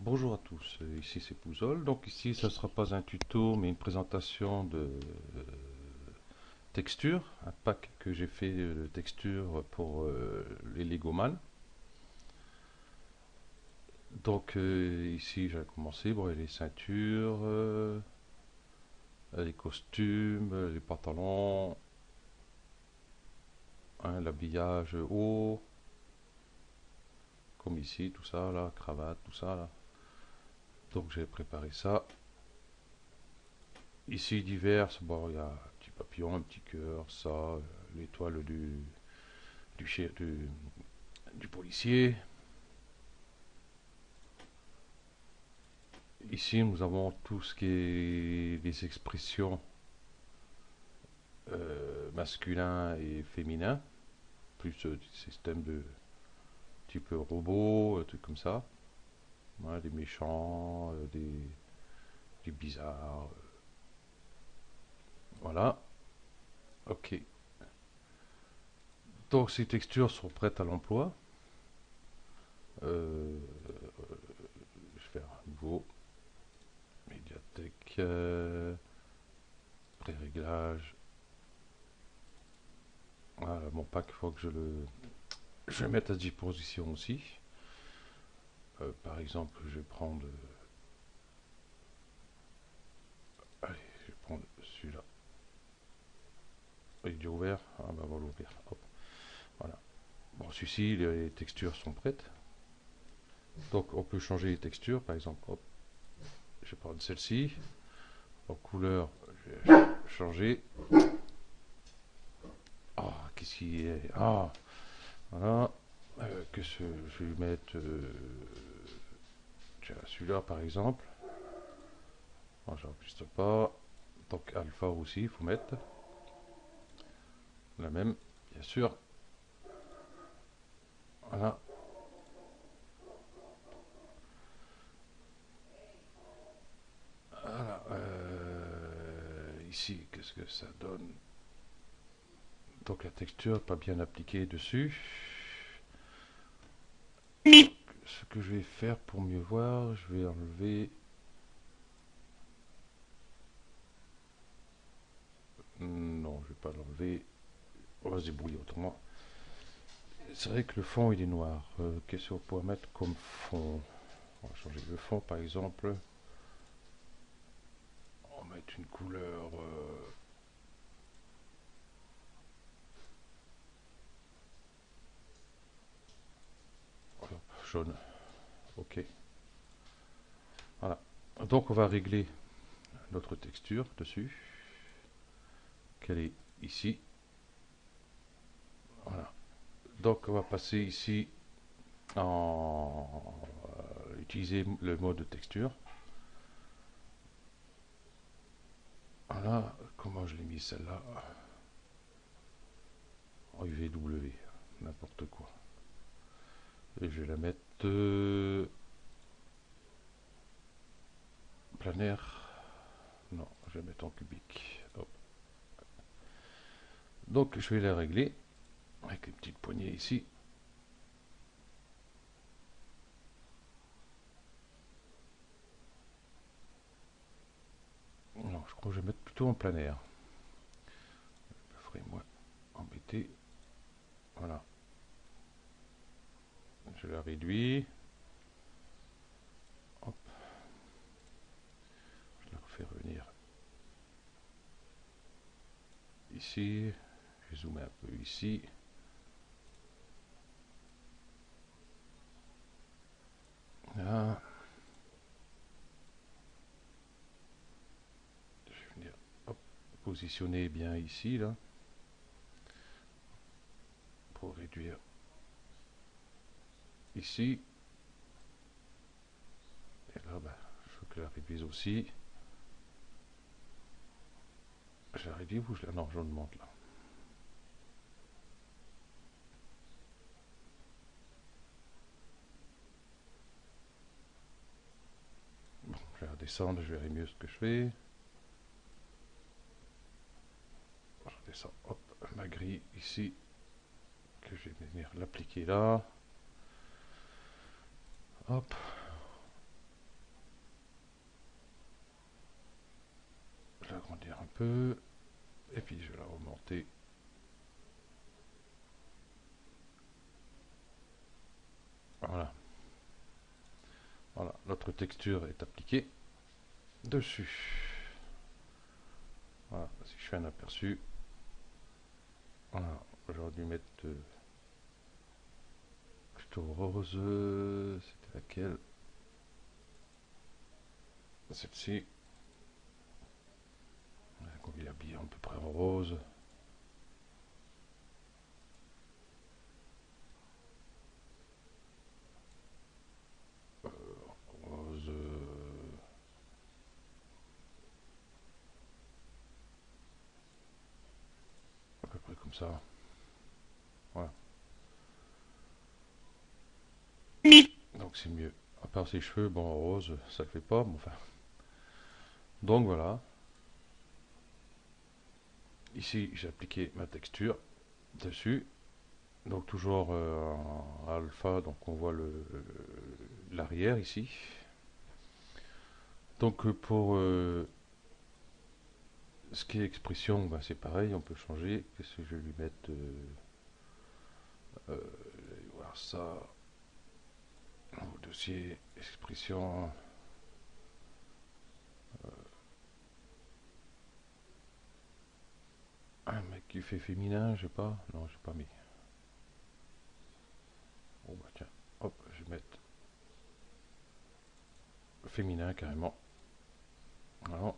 Bonjour à tous, ici c'est Pouzol. Donc ici ça ne sera pas un tuto mais une présentation de textures, un pack que j'ai fait de textures pour les Legoman. Donc ici j'ai commencé, bon, il y a les ceintures, les costumes, les pantalons, hein, l'habillage haut, comme ici, tout ça là, cravate, tout ça là. Donc j'ai préparé ça. Ici diverses, bon il y a un petit papillon, un petit cœur, ça, l'étoile du, chi- du policier. Ici, nous avons tout ce qui est les expressions masculin et féminin, plus du système de type robot, trucs comme ça. Ouais, des méchants, des bizarres. Voilà. Ok. Donc, ces textures sont prêtes à l'emploi. Euh, je vais faire un nouveau médiathèque, pré-réglage. Voilà, mon pack, il faut que je le mette à disposition aussi. Par exemple, je vais prendre. Allez, je vais prendre celui-là. Il est déjà ouvert. Ah ben, on va l'ouvrir. Hop, voilà. Bon, celui-ci, les textures sont prêtes. Donc, on peut changer les textures. Par exemple, hop, je vais prendre celle-ci. En couleur, je vais changer. Ah, qu'est-ce qu'il est. Ah, voilà. Je vais mettre. Tiens, celui-là, par exemple. Bon, j'enregistre pas. Donc, alpha aussi, il faut mettre. La même, bien sûr. Voilà. Voilà. Ici, qu'est-ce que ça donne? Donc la texture pas bien appliquée dessus. Donc, ce que je vais faire pour mieux voir, je vais enlever. Non, je vais pas l'enlever. On va se débrouiller autrement. C'est vrai que le fond il est noir. Qu'est-ce qu'on pourrait mettre comme fond? On va changer le fond par exemple. On va mettre une couleur jaune. Ok. Voilà. Donc on va régler notre texture dessus. Qu'elle est ici. Voilà. Donc on va passer ici en utiliser le mode de texture. Voilà, comment je l'ai mis celle-là? En UVW, n'importe quoi. Et je vais la mettre planaire. Non, je vais la mettre en cubique. Hop. Donc je vais la régler avec une petite poignée ici. Non, je crois que je vais mettre plutôt en planaire. Je me ferai moins embêter. Voilà. Je la réduis. Hop. Je la refais revenir ici. Je vais zoomer un peu ici. Là. Je vais venir hop, positionner bien ici là pour réduire ici. Et là, ben, je veux que je la réduise aussi. Je la réduis ou je la... Non, je monte là. Bon, je vais redescendre, je verrai mieux ce que je fais. Je redescends, hop, ma grille ici, que je vais venir l'appliquer là. Hop. peu. Et puis je vais la remonter. Voilà. Voilà, notre texture est appliquée dessus. Voilà, si je fais un aperçu. Voilà, j'aurais dû mettre plutôt rose. C'était laquelle? Celle-ci. Qu'on est habillé à peu près en rose. Rose. À peu près comme ça. Voilà. Donc c'est mieux. À part ses cheveux, bon, rose, ça le fait pas, mais enfin. Donc voilà. Ici, j'ai appliqué ma texture dessus. Donc toujours en alpha, donc on voit l'arrière ici. Donc pour ce qui est expression, bah, c'est pareil, on peut changer. Qu'est-ce que je vais lui mettre voir ça. Au dossier, expression. Un mec qui fait féminin, je sais pas. Non, j'ai pas mis. Bon bah tiens, hop, je vais mettre féminin carrément. Alors,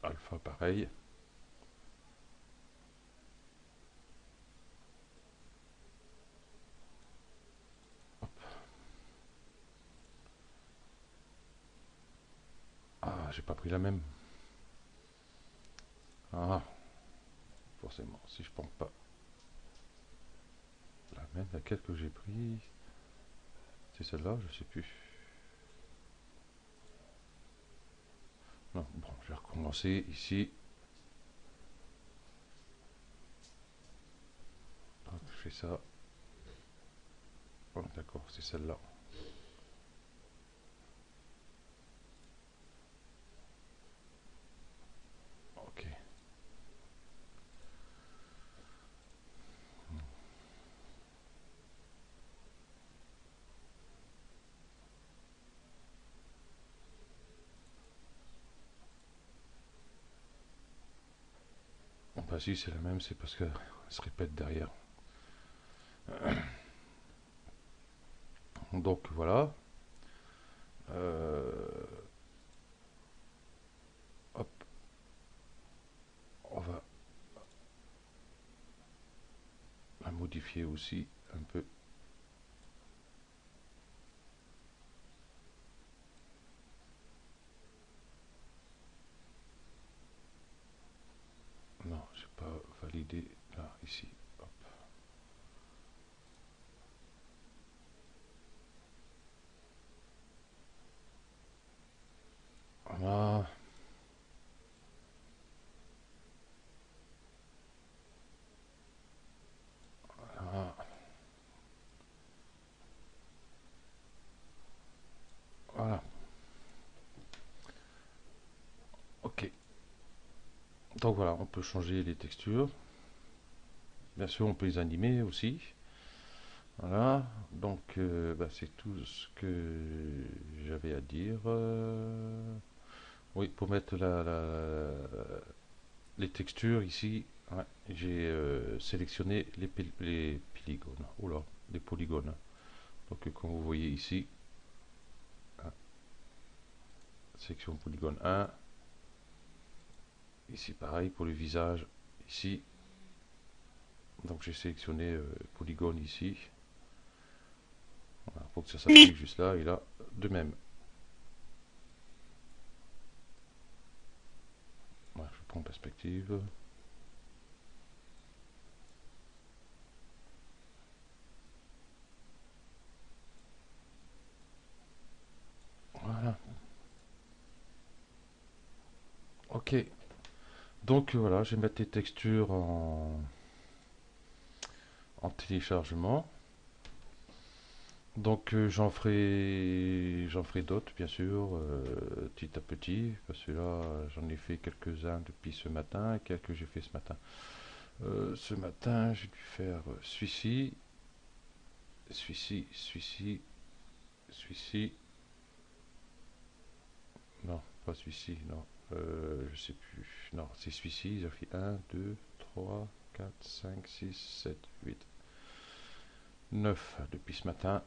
alpha pareil. Ah, j'ai pas pris la même. Ah, forcément, si je prends pas la même, laquelle que j'ai pris, c'est celle-là, je sais plus. Non, bon, je vais recommencer ici. Donc, je fais ça. Oh, d'accord, c'est celle-là. Ok. Bon, bah si c'est la même, c'est parce qu'elle se répète derrière. Donc voilà. Hop, on va la modifier aussi un peu. Non, j'ai pas validé là, ici. Hop. Voilà. Voilà. Voilà. Ok. Donc voilà, on peut changer les textures. Bien sûr, on peut les animer aussi. Voilà. Donc, bah, c'est tout ce que j'avais à dire. Oui, pour mettre les textures ici, ouais, j'ai sélectionné les polygones. Oula, les polygones. Donc, comme vous voyez ici, hein, section polygone 1. Ici, pareil pour le visage. Ici, donc j'ai sélectionné polygone ici. Voilà, pour que ça s'applique juste là et là, de même. Voilà, je prends perspective. Voilà. Ok. Donc voilà, je vais mettre les textures en téléchargement. Donc j'en ferai d'autres bien sûr, petit à petit, parce que là j'en ai fait quelques-uns depuis ce matin, et quelques que j'ai fait ce matin. Ce matin j'ai dû faire celui-ci, celui-ci, celui-ci, celui-ci, non pas celui-ci, non, je sais plus, non c'est celui-ci, j'ai fait un 2 3 4 5 6 7 8 9 depuis ce matin.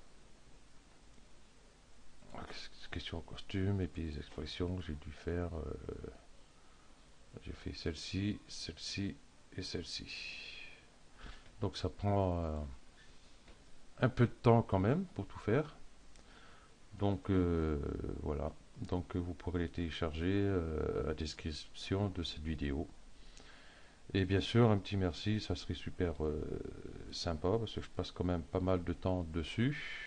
Question costume et puis les expressions, j'ai dû faire, j'ai fait celle-ci, celle-ci et celle-ci. Donc ça prend un peu de temps quand même pour tout faire. Donc voilà. Donc vous pourrez les télécharger à la description de cette vidéo. Et bien sûr, un petit merci, ça serait super sympa parce que je passe quand même pas mal de temps dessus.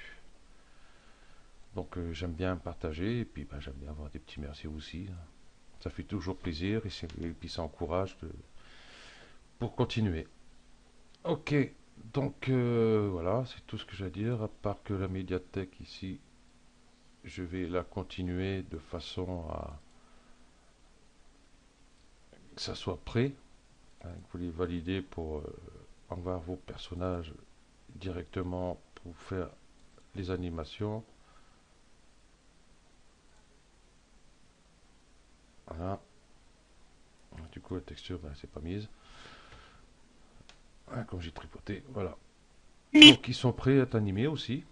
Donc j'aime bien partager et puis j'aime bien avoir des petits merci aussi. Ça fait toujours plaisir et puis ça encourage pour continuer. Ok, donc voilà, c'est tout ce que j'ai à dire, à part que la médiathèque ici, je vais la continuer de façon à que ça soit prêt, hein, que vous les validez pour avoir vos personnages directement pour faire les animations. Voilà, du coup la texture, c'est pas mise. Hein, comme j'ai tripoté, voilà. Donc ils sont prêts à être animés aussi.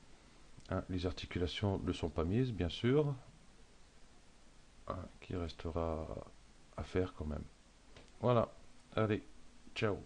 Hein, les articulations ne sont pas mises, bien sûr. Hein, qui restera à faire quand même. Voilà, allez, ciao.